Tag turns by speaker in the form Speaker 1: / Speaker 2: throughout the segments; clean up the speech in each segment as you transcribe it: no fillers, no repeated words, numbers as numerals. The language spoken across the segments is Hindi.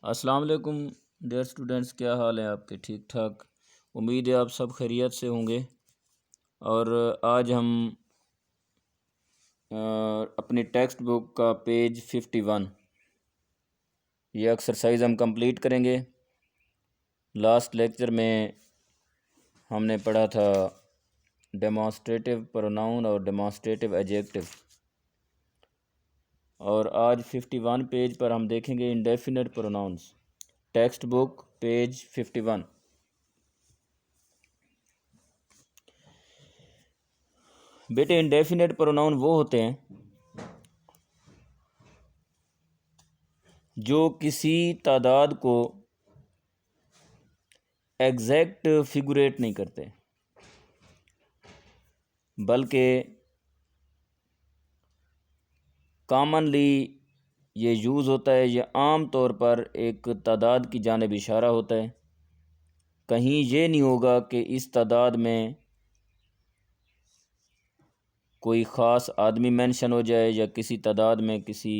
Speaker 1: अस्सलाम वालेकुम डियर स्टूडेंट्स, क्या हाल है आपके? ठीक ठाक। उम्मीद है आप सब खैरियत से होंगे। और आज हम अपनी टेक्स्ट बुक का पेज 51 ये एक्सरसाइज हम कंप्लीट करेंगे। लास्ट लेक्चर में हमने पढ़ा था डेमॉन्स्ट्रेटिव प्रोनाउन और डेमॉन्स्ट्रेटिव एडजेक्टिव, और आज 51 पेज पर हम देखेंगे indefinite pronouns. Textbook page 51। बेटे, इंडेफिनिट प्रोनाउन वो होते हैं जो किसी तादाद को एग्जैक्ट फिगुरेट नहीं करते, बल्कि कॉमनली ये यूज़ होता है, ये आम तौर पर एक तादाद की जानिब इशारा होता है। कहीं ये नहीं होगा कि इस तादाद में कोई ख़ास आदमी मेंशन हो जाए या किसी तादाद में किसी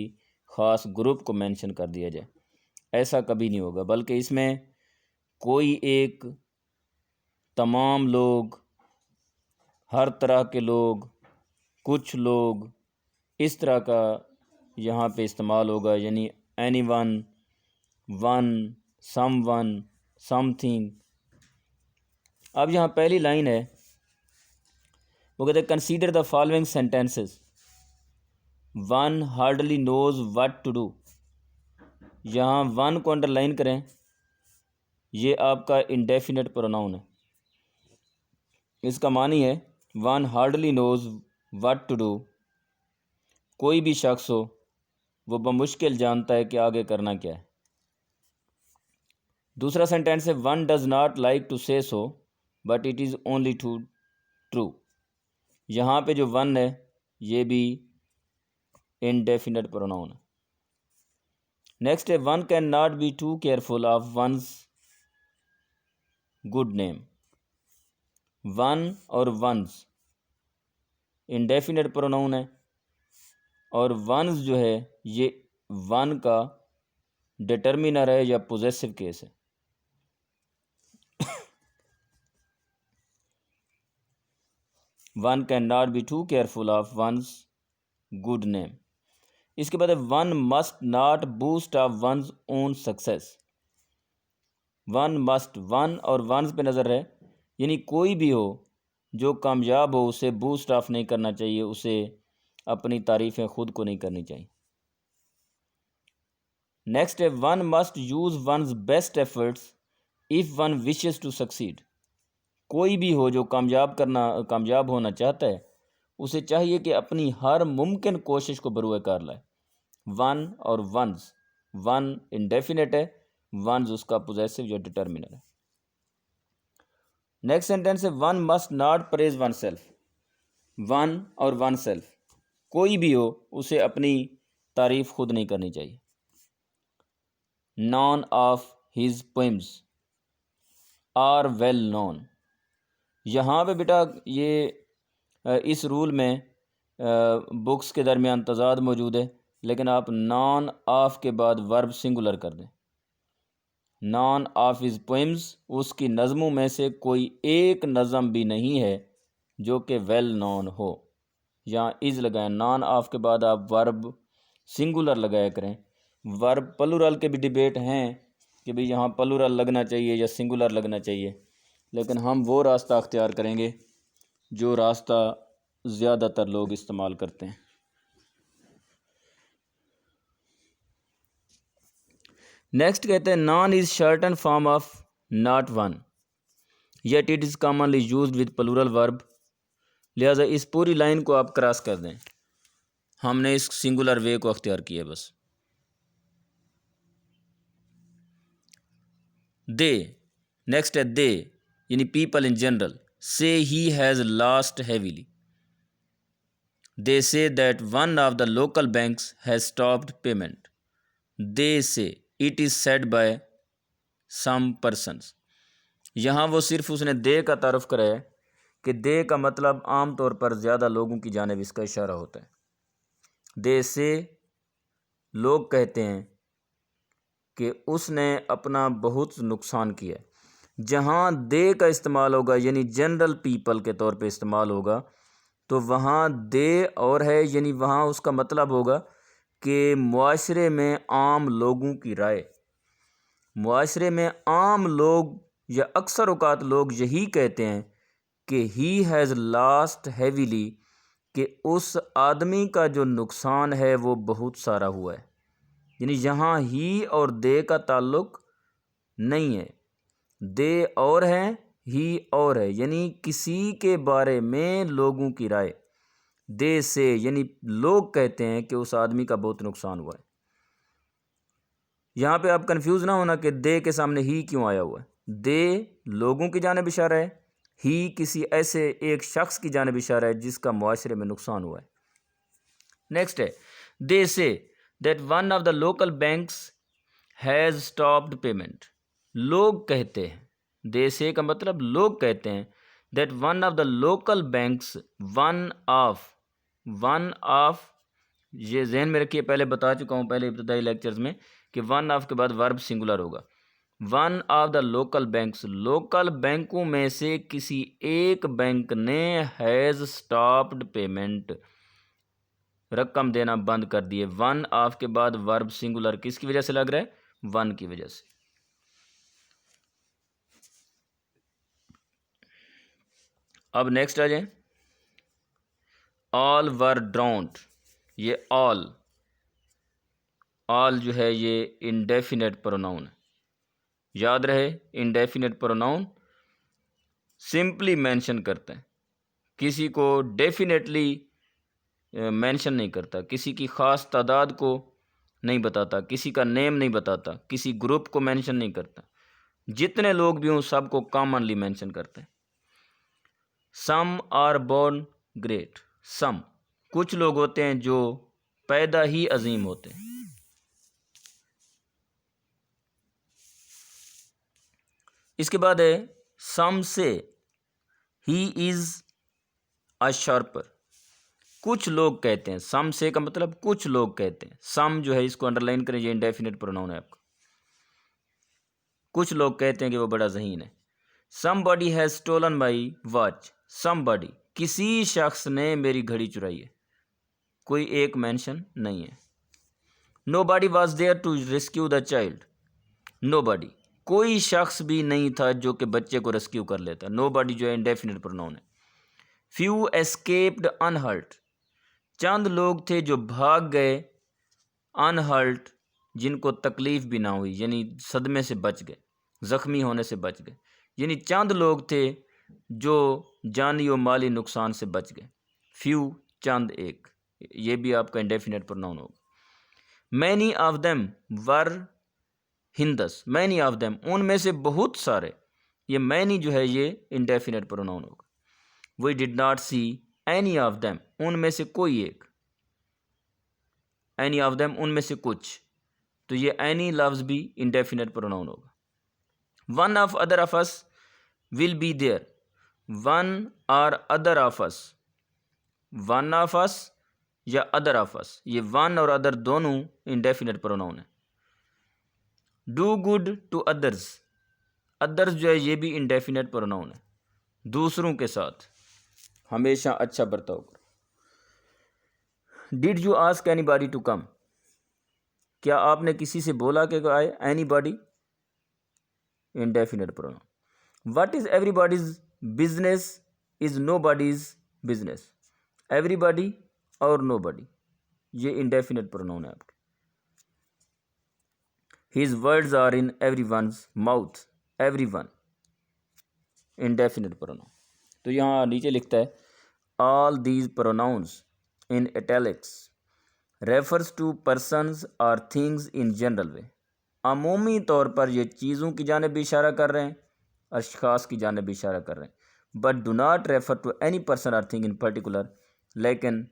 Speaker 1: ख़ास ग्रुप को मेंशन कर दिया जाए। ऐसा कभी नहीं होगा, बल्कि इसमें कोई एक तमाम लोग, हर तरह के लोग, कुछ लोग, इस तरह का यहाँ पे इस्तेमाल होगा, यानी एनी वन, वन, समथिंग। अब यहाँ पहली लाइन है, वो कहते हैं consider the following sentences, one hardly knows what to do. यहाँ वन को अंडरलाइन करें, ये आपका इंडेफिनिट प्रोनाउन है। इसका मानी है one hardly knows what to do, कोई भी शख्स हो वो बमुश्किल जानता है कि आगे करना क्या है। दूसरा सेंटेंस है one does not like to say so but it is only true. यहाँ पे जो वन है ये भी इनडेफिनिट प्रोनाउन है। नेक्स्ट है one can not be too careful of one's good name. One और वंस इनडेफिनिट प्रोनाउन है, और वंस जो है ये वन का डिटर्मिनर है या पोजेसिव केस है। One can not be too careful of one's good name. इसके बाद one must not boast of one's own success. One must, one और वंस पे नज़र है, यानी कोई भी हो जो कामयाब हो उसे बूस्ट ऑफ नहीं करना चाहिए, उसे अपनी तारीफ़ें ख़ुद को नहीं करनी चाहिए। नेक्स्ट है one must use one's best efforts if one wishes to succeed. कोई भी हो जो कामयाब होना चाहता है उसे चाहिए कि अपनी हर मुमकिन कोशिश को बरूएकार लाए। वन और वंस, वन इंडेफिनिट है, वंस उसका पोजेसिव या डिटर्मिनर है। नेक्स्ट सेंटेंस है one must not praise one self. One और वन सेल्फ, कोई भी हो उसे अपनी तारीफ खुद नहीं करनी चाहिए। None of his poems are well known. यहाँ पे बेटा ये इस रूल में बुक्स के दरमियान तजाद मौजूद है, लेकिन आप नॉन ऑफ के बाद वर्ब सिंगुलर कर दें। नॉन ऑफ हिज पोएम्स, उसकी नज़मों में से कोई एक नज़म भी नहीं है जो कि वेल नोन हो। यहाँ इज़ लगाएं, नॉन ऑफ के बाद आप वर्ब सिंगुलर लगाया करें। वर्ब प्लूरल के भी डिबेट हैं कि भाई यहाँ प्लूरल लगना चाहिए या सिंगुलर लगना चाहिए, लेकिन हम वो रास्ता अख्तियार करेंगे जो रास्ता ज़्यादातर लोग इस्तेमाल करते हैं। नेक्स्ट कहते हैं none is shortened form of not one yet it is commonly used with plural verb. लिहाजा इस पूरी लाइन को आप क्रॉस कर दें, हमने इस सिंगुलर वे को अख्तियार किया बस। दे, नेक्स्ट है दे, यानी people in general, say he has lost heavily. They say that one of the local banks has stopped payment. They say, it is said by some persons. यहाँ वो सिर्फ उसने दे का तारुफ कराया कि दे का मतलब आम तौर पर ज़्यादा लोगों की जानिब इसका इशारा होता है। दे से, लोग कहते हैं कि उसने अपना बहुत नुकसान किया। जहाँ दे का इस्तेमाल होगा यानी जनरल पीपल के तौर पे इस्तेमाल होगा, तो वहाँ दे और है यानी वहाँ उसका मतलब होगा कि मुआशरे में आम लोगों की राय, मुआशरे में आम लोग या अक्सर औकात लोग यही कहते हैं कि ही हैज़ लॉस्ट हैवीली, कि उस आदमी का जो नुकसान है वो बहुत सारा हुआ है। यानी यहाँ ही और दे का ताल्लुक नहीं है, दे और है ही और है, यानी किसी के बारे में लोगों की राय, दे से यानी लोग कहते हैं कि उस आदमी का बहुत नुकसान हुआ है। यहाँ पे आप कंफ्यूज ना होना कि दे के सामने ही क्यों आया हुआ है। दे लोगों की जानिब इशारा है, ही किसी ऐसे एक शख्स की जानिब इशारा है जिसका मुआशरे में नुकसान हुआ है। नेक्स्ट है, they say that one of the local banks has stopped payment. लोग कहते हैं, दे से का मतलब लोग कहते हैं, that one of the local banks, one of, ये जहन में रखिए, पहले बता चुका हूँ पहले इब्तदाई लेक्चर्स में कि वन ऑफ के बाद वर्ब सिंगुलर होगा। One of the local banks, local बैंकों में से किसी एक बैंक ने हैज़ स्टॉप्ड पेमेंट, रकम देना बंद कर दिए। वन ऑफ के बाद वर्ब सिंगुलर किसकी वजह से लग रहा है? वन की वजह से। अब नेक्स्ट आ जाए, ऑल वर ड्राउंड। ये ऑल जो है ये इंडेफिनेट प्रोनाउन है, याद रहे इंडेफिनेट प्रोनाउन सिंपली मेंशन करते हैं, किसी को डेफिनेटली मेंशन नहीं करता, किसी की ख़ास तादाद को नहीं बताता, किसी का नेम नहीं बताता, किसी ग्रुप को मेंशन नहीं करता, जितने लोग भी हों सबको कॉमनली मेंशन करते हैं। सम आर बोर्न ग्रेट, सम कुछ लोग होते हैं जो पैदा ही अजीम होते हैं। इसके बाद है सम से ही इज़ अ शार्पर, कुछ लोग कहते हैं, सम से का मतलब कुछ लोग कहते हैं, सम जो है इसको अंडरलाइन करें, ये इंडेफिनेट प्रोनाउन है आपका। कुछ लोग कहते हैं कि वो बड़ा ज़हीन है। Somebody has stolen my watch, somebody किसी शख्स ने मेरी घड़ी चुराई है, कोई एक मेंशन नहीं है। Nobody was there to rescue the child, nobody कोई शख्स भी नहीं था जो कि बच्चे को रेस्क्यू कर लेता, नोबडी जो है इंडेफिनेट प्रोनाउन है। फ्यू एस्केप्ड अनहर्ट, चंद लोग थे जो भाग गए, अनहर्ट जिनको तकलीफ भी ना हुई, यानी सदमे से बच गए, ज़ख्मी होने से बच गए, यानी चंद लोग थे जो जानी और माली नुकसान से बच गए। फ्यू चंद एक, ये भी आपका इंडेफिनेट प्रोनाउन होगा। Many of them were Hindus, many of them उनमें से बहुत सारे, ये मैनी जो है ये इंडेफिनेट प्रोनाउन होगा। We did not see any of them उनमें से कोई एक, एनी ऑफ देम उनमें से कुछ, तो ये एनी लफ्ज़ भी इंडेफिनेट प्रोनाउन होगा। One of other of us will be there, one और other of us, one of us या अदर ऑफ अस, ये वन और अदर दोनों इंडेफिनेट प्रोनाउन है। Do good to others, others जो है ये भी इंडेफिनेट प्रोनाउन है, दूसरों के साथ हमेशा अच्छा बर्ताव करो। Did you ask anybody to come, क्या आपने किसी से बोला कि आए, anybody indefinite pronoun. What is everybody's business is nobody's business, everybody और नोबॉडी ये इंडेफिनेट प्रोनाउन है आपके। His words are in everyone's mouth, everyone indefinite pronoun. तो यहाँ नीचे लिखता है all these pronouns in italics refers to persons और थिंग्स इन जनरल वे, अमूमी तौर पर ये चीज़ों की जानिब भी इशारा कर रहे हैं, अशखास की जानिब भी इशारा कर रहे हैं, but do not refer to any person or thing in particular, लेकिन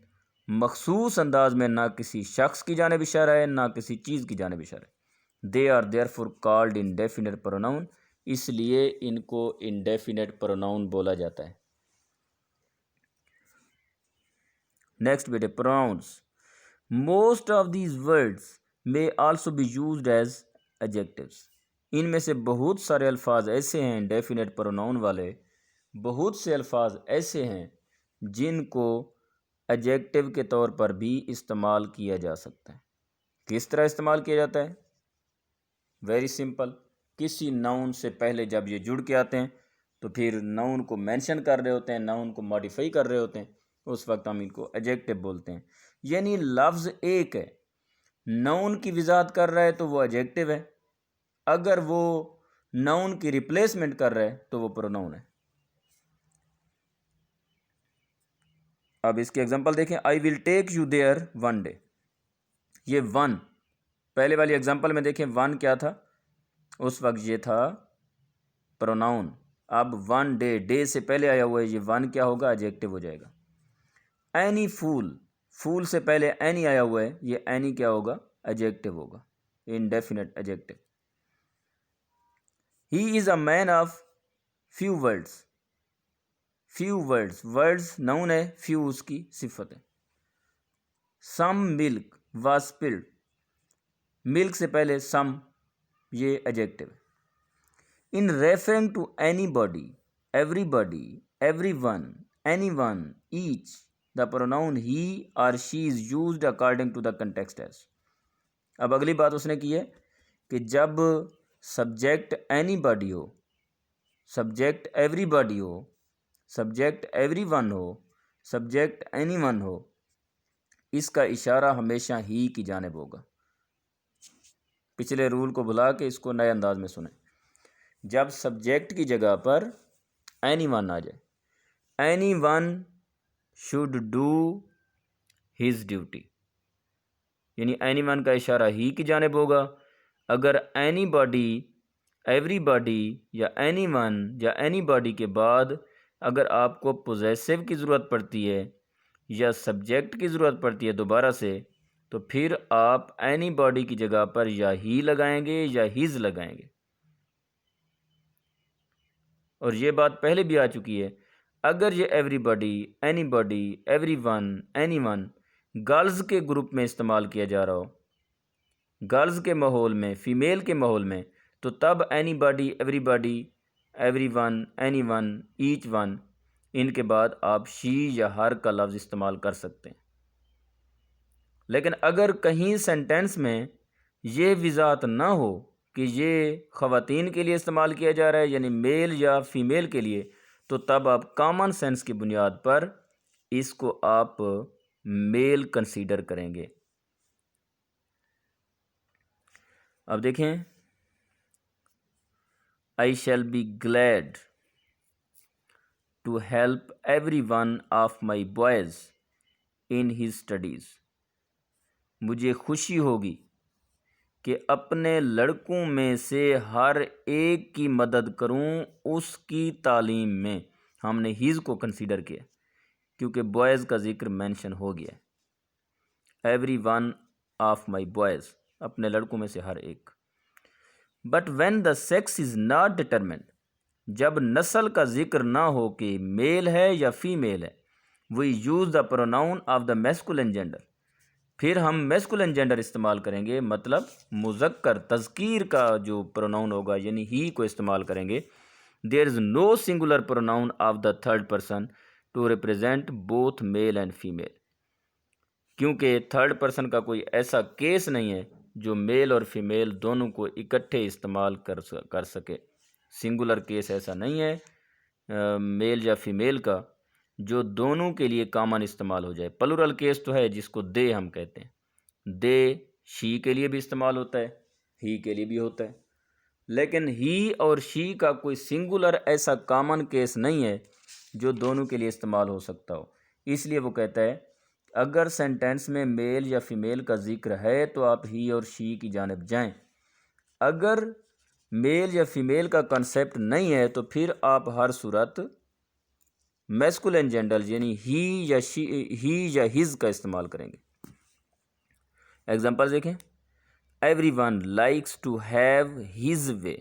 Speaker 1: मखसूस अंदाज में ना किसी शख्स की जानिब इशारा है ना किसी चीज़ की जानिब इशारा है। They are therefore called indefinite pronoun, इसलिए इनको इंडेफिनेट प्रोनाउन बोला जाता है। नेक्स्ट बेटे pronouns, most of these words may also be used as adjectives. इनमें से बहुत सारे अल्फाज ऐसे हैं, डेफिनेट प्रोनाउन वाले बहुत से अल्फाज ऐसे हैं जिनको एडजेक्टिव के तौर पर भी इस्तेमाल किया जा सकता है। किस तरह इस्तेमाल किया जाता है? Very simple. किसी नाउन से पहले जब ये जुड़ के आते हैं तो फिर नाउन को मेंशन कर रहे होते हैं, नाउन को मॉडिफाई कर रहे होते हैं, उस वक्त हम इनको एडजेक्टिव बोलते हैं। यानी लफ्ज़ एक है, नाउन की वजाहत कर रहा है तो वो एडजेक्टिव है, अगर वो नाउन की रिप्लेसमेंट कर रहा है तो वो प्रोनाउन है। अब इसके एग्जांपल देखें। I will take you there one day. ये वन, पहले वाली एग्जांपल में देखें वन क्या था, उस वक्त ये था प्रोनाउन। अब वन डे, डे से पहले आया हुआ है, ये वन क्या होगा? एडजेक्टिव हो जाएगा। एनी फूल, फूल से पहले एनी आया हुआ है, ये एनी क्या होगा? एडजेक्टिव होगा, indefinite adjective. He is a man of few words, few words, words noun है, फ्यू उसकी सिफत है। Some milk was spilled, milk से पहले सम, ये एडजेक्टिव है। In referring to anybody, everybody, everyone, anyone, each, the pronoun he or she is used according to the context as. अब अगली बात उसने की है कि जब सब्जेक्ट एनीबॉडी हो, सब्जेक्ट एवरीबॉडी हो, सब्जेक्ट एवरीवन हो, सब्जेक्ट एनीवन हो, इसका इशारा हमेशा ही की जानिब होगा। पिछले रूल को भुला के इसको नए अंदाज में सुने। जब सब्जेक्ट की जगह पर एनीवन आ जाए, anyone should do his duty, यानी एनीवन का इशारा ही की जानिब होगा। अगर एनीबॉडी, एवरीबॉडी या एनीवन या एनीबॉडी के बाद अगर आपको पोजेसिव की ज़रूरत पड़ती है या सब्जेक्ट की ज़रूरत पड़ती है दोबारा से, तो फिर आप एनीबॉडी की जगह पर या ही लगाएंगे या हिज लगाएंगे। और ये बात पहले भी आ चुकी है। अगर ये everybody, anybody, everyone, anyone girls के ग्रुप में इस्तेमाल किया जा रहा हो, गर्ल्स के माहौल में, फ़ीमेल के माहौल में, तो तब anybody, everybody, everyone, anyone, each one, इनके बाद आप शी या हर का लफ्ज़ इस्तेमाल कर सकते हैं। लेकिन अगर कहीं सेंटेंस में ये वजाहत ना हो कि ये ख़वातीन के लिए इस्तेमाल किया जा रहा है, यानी मेल या फीमेल के लिए, तो तब आप कॉमन सेंस की बुनियाद पर इसको आप मेल कंसीडर करेंगे। अब देखें, I shall be glad to help every one of my boys in his studies. मुझे खुशी होगी कि अपने लड़कों में से हर एक की मदद करूं उसकी तालीम में। हमने हिज को कंसीडर किया क्योंकि बॉयज़ का जिक्र मेंशन हो गया। Every one of my boys, अपने लड़कों में से हर एक। But when the sex is not determined, जब नस्ल का जिक्र ना हो कि मेल है या फीमेल है, we use the pronoun of the masculine gender, फिर हम मैस्कुलिन जेंडर इस्तेमाल करेंगे, मतलब मुज़क्कर तज़कीर का जो प्रोनाउन होगा यानी ही को इस्तेमाल करेंगे। There is no singular pronoun of the third person to represent both male and female, क्योंकि थर्ड पर्सन का कोई ऐसा केस नहीं है जो मेल और फीमेल दोनों को इकट्ठे इस्तेमाल कर सके। सिंगुलर केस ऐसा नहीं है मेल या फीमेल का जो दोनों के लिए कॉमन इस्तेमाल हो जाए। प्लुरल केस तो है जिसको दे हम कहते हैं, दे शी के लिए भी इस्तेमाल होता है, ही के लिए भी होता है, लेकिन ही और शी का कोई सिंगुलर ऐसा कॉमन केस नहीं है जो दोनों के लिए इस्तेमाल हो सकता हो। इसलिए वो कहता है अगर सेंटेंस में मेल या फीमेल का जिक्र है तो आप ही और शी की जानिब जाएं। अगर मेल या फीमेल का कॉन्सेप्ट नहीं है तो फिर आप हर सूरत मैस्कुलिन जेंडर यानी ही या शी, ही या हिज का इस्तेमाल करेंगे। एग्जांपल देखें। Everyone likes to have his way,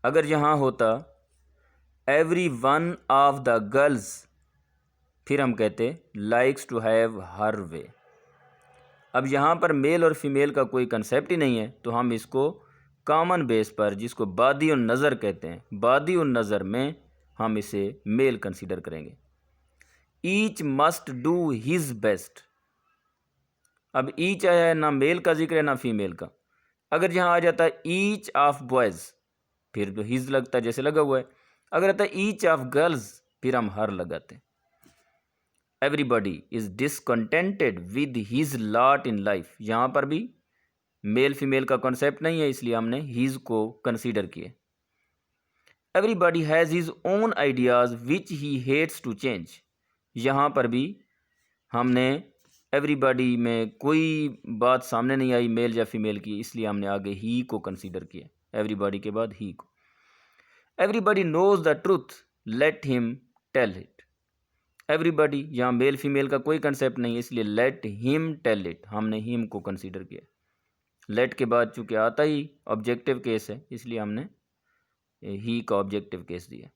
Speaker 1: अगर यहाँ होता every one of the girls, फिर हम कहते likes to have her way. अब यहाँ पर मेल और फीमेल का कोई कंसेप्ट ही नहीं है, तो हम इसको कॉमन बेस पर, जिसको बादी उन नज़र कहते हैं, बादी उन नज़र में हम इसे मेल कंसीडर करेंगे। Each must do his best. अब ईच आया है, ना मेल का जिक्र है ना फीमेल का। अगर यहाँ आ जाता है ईच ऑफ बॉयज़, फिर तो हिज लगता है जैसे लगा हुआ है। अगर आता है ईच ऑफ गर्ल्स, फिर हम हर लगाते हैं। Everybody is discontented with his lot in life, यहाँ पर भी मेल फीमेल का कॉन्सेप्ट नहीं है, इसलिए हमने हिज को कंसीडर किए। Everybody has his own ideas which he hates to change, यहाँ पर भी हमने एवरीबडी में कोई बात सामने नहीं आई मेल या फीमेल की, इसलिए हमने आगे ही को कंसीडर किया, एवरीबडी के बाद ही को। Everybody knows the truth let him tell it. Everybody, यहाँ मेल फीमेल का कोई कंसेप्ट नहीं है, इसलिए लेट हिम टेल इट, हमने हिम को कंसीडर किया। लेट के बाद चूंकि आता ही ऑब्जेक्टिव केस है, इसलिए हमने ही का ऑब्जेक्टिव केस दिया।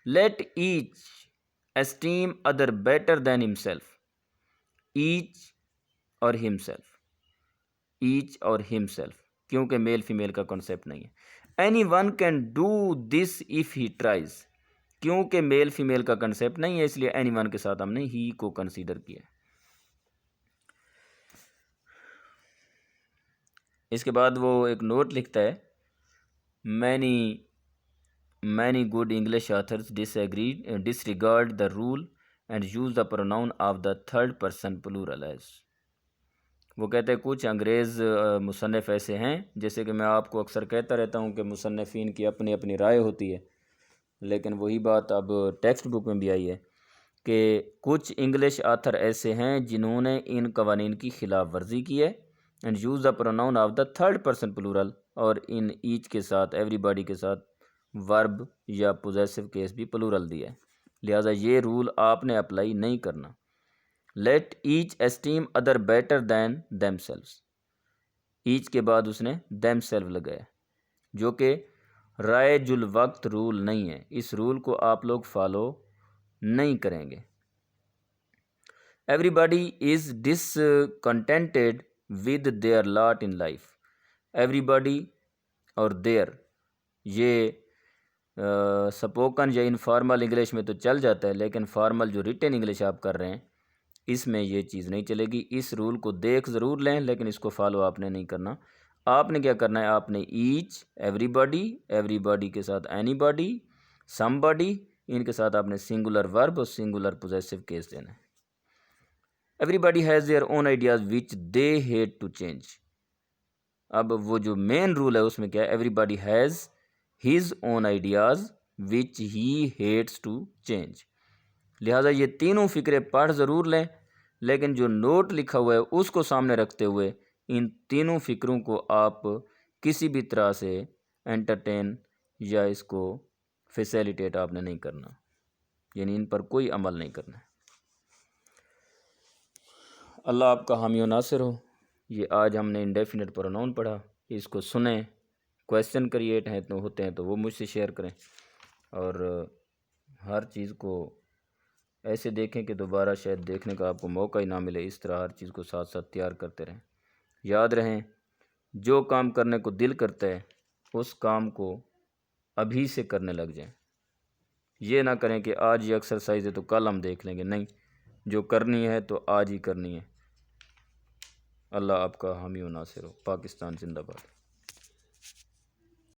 Speaker 1: Let each esteem other better than himself. Each और हिमसेल्फ, ईच और हिमसेल्फ, क्योंकि मेल फीमेल का कॉन्सेप्ट नहीं है। Any one can do this if he tries, क्योंकि मेल फीमेल का कंसेप्ट नहीं है, इसलिए एनी वन के साथ हमने ही को कंसीडर किया। इसके बाद वो एक नोट लिखता है, many good English authors disregard the rule and use the pronoun of the third person plural as. वो कहते हैं कुछ अंग्रेज़ मुसन्निफ ऐसे हैं, जैसे कि मैं आपको अक्सर कहता रहता हूँ कि मुसन्निफीन की अपनी अपनी राय होती है, लेकिन वही बात अब टेक्स्ट बुक में भी आई है कि कुछ इंग्लिश आथर ऐसे हैं जिन्होंने इन कवानीन की खिलाफ वर्जी की है। And use the pronoun of the third person plural, और इन ईच के साथ, एवरीबॉडी के साथ वर्ब या पोजेसिव केस भी प्लूरल दिया है, लिहाजा ये रूल आपने अप्लाई नहीं करना। Let each esteem other better than themselves, each के बाद उसने देमसेल्व लगाया, जो कि रायजुल वक्त रूल नहीं है, इस रूल को आप लोग फॉलो नहीं करेंगे। Everybody is discontented with their lot in life. Everybody और देयर ये स्पोकन या इनफॉर्मल इंग्लिश में तो चल जाता है, लेकिन फॉर्मल जो रिटन इंग्लिश आप कर रहे हैं इसमें ये चीज़ नहीं चलेगी। इस रूल को देख ज़रूर लें, लेकिन इसको फॉलो आपने नहीं करना। आपने क्या करना है, आपने ईच, एवरीबॉडी, एवरीबॉडी के साथ एनीबॉडी, समबॉडी, इनके साथ आपने सिंगुलर वर्ब और सिंगुलर पोजेसिव केस देना है। Everybody has their own ideas which they hate to change. अब वो जो मेन रूल है उसमें क्या है, everybody has his own ideas which he hates to change. लिहाजा ये तीनों फ़िक्रे पढ़ ज़रूर लें, लेकिन जो नोट लिखा हुआ है उसको सामने रखते हुए इन तीनों फ़िक्रों को आप किसी भी तरह से एंटरटेन या इसको फैसिलिटेट आपने नहीं करना, यानी इन पर कोई अमल नहीं करना है। अल्लाह आपका हामी व नासिर हो। ये आज हमने इंडेफिनिट प्रोनाउन पढ़ा, इसको सुने, क्वेश्चन क्रिएट हैं तो होते हैं तो वो मुझसे शेयर करें, और हर चीज़ को ऐसे देखें कि दोबारा शायद देखने का आपको मौका ही ना मिले। इस तरह हर चीज़ को साथ साथ तैयार करते रहें। याद रहें, जो काम करने को दिल करता है उस काम को अभी से करने लग जाएं। ये ना करें कि आज ये एक्सरसाइज है तो कल हम देख लेंगे, नहीं, जो करनी है तो आज ही करनी है। अल्लाह आपका हामी व नासिर हो। पाकिस्तान जिंदाबाद।